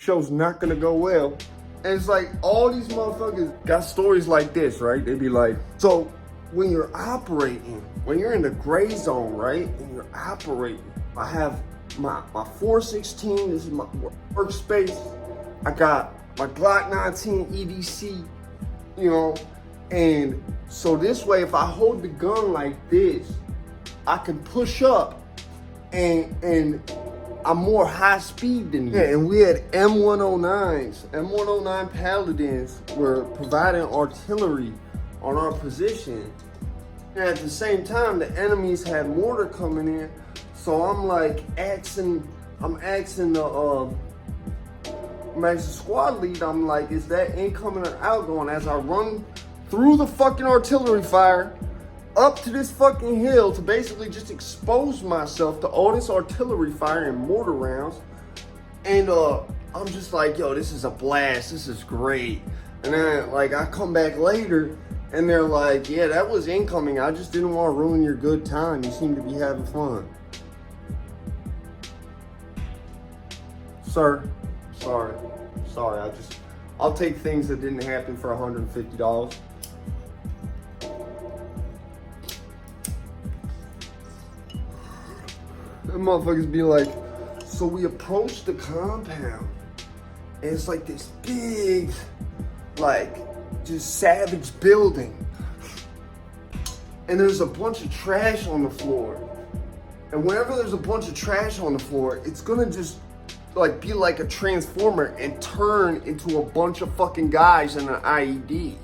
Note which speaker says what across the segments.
Speaker 1: show's not gonna go well. And it's like all these motherfuckers got stories like this, right? They be like, so when you're operating, when you're in the gray zone, right? And you're operating, I have my 416, this is my workspace. I got my Glock 19 EDC, you know, and so this way, if I hold the gun like this, I can push up and I'm more high speed than you. Yeah, and we had M109s. M109 Paladins were providing artillery on our position. And at the same time, the enemies had mortar coming in. So I'm like asking the squad lead, I'm like, is that incoming or outgoing? As I run through the fucking artillery fire, up to this fucking hill to basically just expose myself to all this artillery fire and mortar rounds. And I'm just like, yo, this is a blast, this is great. And then like I come back later and they're like, yeah, that was incoming. I just didn't want to ruin your good time. You seem to be having fun. Sir, sorry, I'll take things that didn't happen for $150. And motherfuckers be like, so we approached the compound, and it's like this big, like, just savage building. And there's a bunch of trash on the floor. And whenever there's a bunch of trash on the floor, it's gonna just like be like a transformer and turn into a bunch of fucking guys in an IED.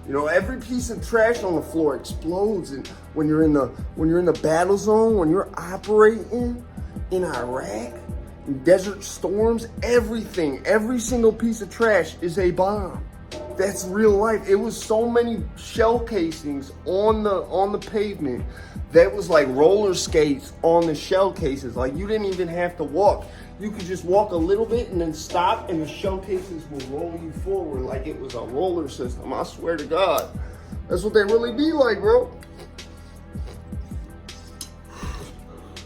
Speaker 1: You know, every piece of trash on the floor explodes, and when you're in the battle zone, when you're operating in Iraq, in desert storms, everything, every single piece of trash is a bomb. That's real life. It was so many shell casings on the pavement that was like roller skates on the shell cases. Like you didn't even have to walk. You could just walk a little bit and then stop, and the shell cases will roll you forward like it was a roller system. I swear to God. That's what they really be like, bro.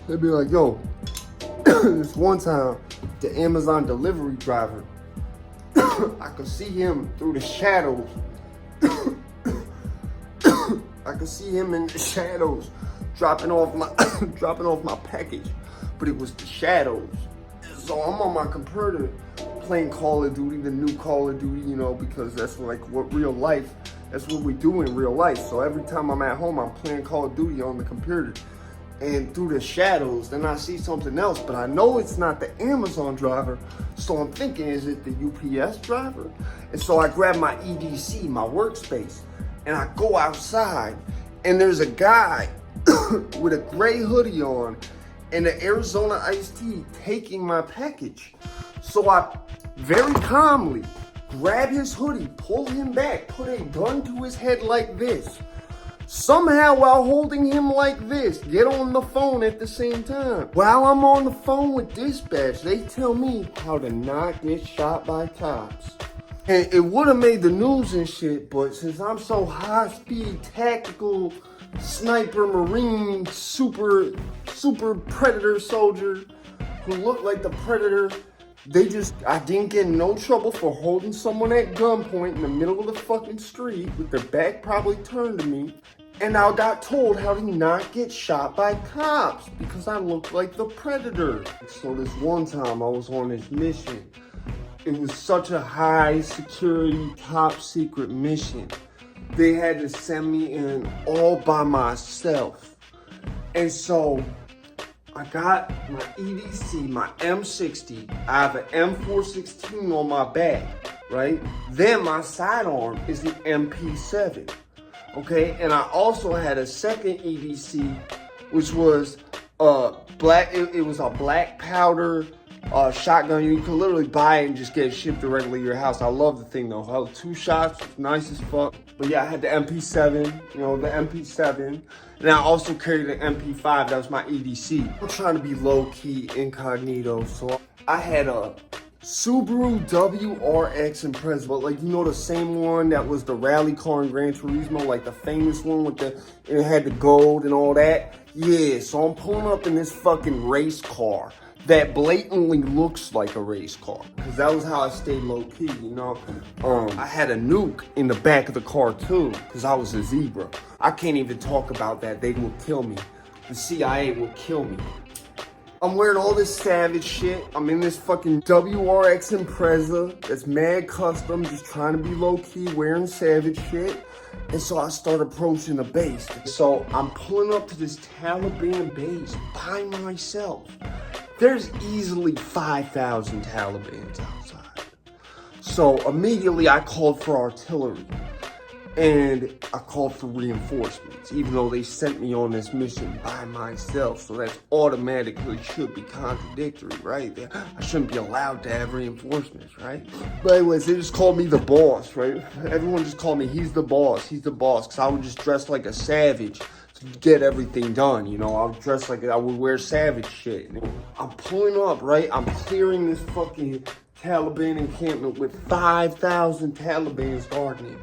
Speaker 1: They'd be like, yo, this one time, the Amazon delivery driver, I could see him through the shadows. I could see him in the shadows dropping off my package, but it was the shadows. So I'm on my computer playing Call of Duty, the new Call of Duty, you know, because that's like what real life, that's what we do in real life. So every time I'm at home, I'm playing Call of Duty on the computer. And through the shadows, then I see something else, but I know it's not the Amazon driver. So I'm thinking, is it the UPS driver? And so I grab my EDC, my workspace, and I go outside, and there's a guy with a gray hoodie on and the Arizona iced tea taking my package. So I very calmly grab his hoodie, pull him back, put a gun to his head like this. Somehow while holding him like this, get on the phone at the same time. While I'm on the phone with dispatch, they tell me how to not get shot by cops. And it would have made the news and shit, but since I'm so high speed, tactical, sniper, marine, super predator soldier who looked like the predator, I didn't get in no trouble for holding someone at gunpoint in the middle of the fucking street with their back probably turned to me. And I got told how to not get shot by cops because I looked like the predator. So this one time I was on this mission. It was such a high security, top secret mission. They had to send me in all by myself. And so I got my EDC, my M60. I have an M416 on my back, right? Then my sidearm is the MP7, okay? And I also had a second EDC, which was black. It was a black powder shotgun. You could literally buy it and just get it shipped directly to your house. I love the thing though. Held 2 shots, nice as fuck. But yeah, I had the MP7, you know, the MP7. And I also carried the MP5, that was my EDC. I'm trying to be low-key, incognito, so I had a Subaru WRX Impreza, but like, you know, the same one that was the rally car in Gran Turismo, like the famous one with it had the gold and all that? Yeah, so I'm pulling up in this fucking race car. that blatantly looks like a race car. Cause that was how I stayed low key, you know? I had a nuke in the back of the car too, cause I was a zebra. I can't even talk about that, they will kill me. The CIA will kill me. I'm wearing all this savage shit. I'm in this fucking WRX Impreza that's mad custom, just trying to be low key, wearing savage shit. And so I start approaching the base. So I'm pulling up to this Taliban base by myself. There's easily 5,000 Talibans outside. So immediately I called for artillery. And I called for reinforcements, even though they sent me on this mission by myself. So that's automatically should be contradictory, right? I shouldn't be allowed to have reinforcements, right? But anyways, they just called me the boss, right? Everyone just called me, he's the boss, because I would just dress like a savage to get everything done, you know? I would dress like I would wear savage shit. I'm pulling up, right? I'm clearing this fucking Taliban encampment with 5,000 Talibans guarding it.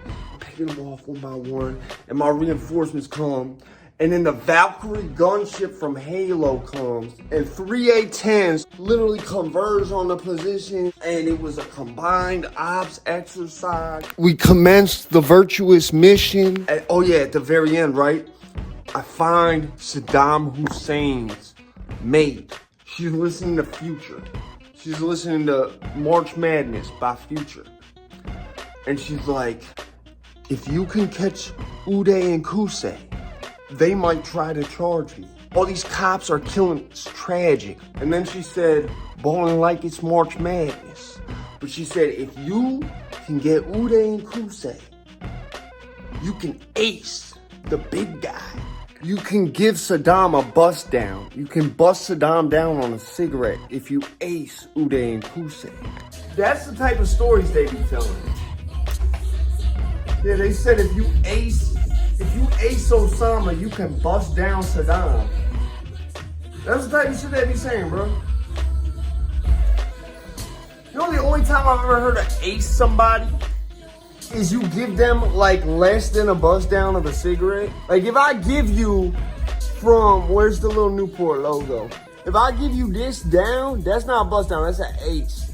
Speaker 1: Them off one by one, and my reinforcements come, and then the Valkyrie gunship from Halo comes, and 3 A-10s literally converge on the position, and it was a combined ops exercise. We commenced the virtuous mission. Oh yeah, at the very end, right? I find Saddam Hussein's mate. She's listening to Future. She's listening to March Madness by Future. And she's like, if you can catch Uday and Kusei, they might try to charge me. All these cops are killing, it's tragic. And then she said, balling like it's March Madness. But she said, if you can get Uday and Kusei, you can ace the big guy. You can give Saddam a bust down. You can bust Saddam down on a cigarette if you ace Uday and Kusei. That's the type of stories they be telling. Yeah, they said if you ace Osama, you can bust down Saddam. That's the type of shit they be saying, bro. You know the only time I've ever heard of ace somebody is you give them like less than a bust down of a cigarette. Like if I give you from, where's the little Newport logo? If I give you this down, that's not a bust down, that's an ace.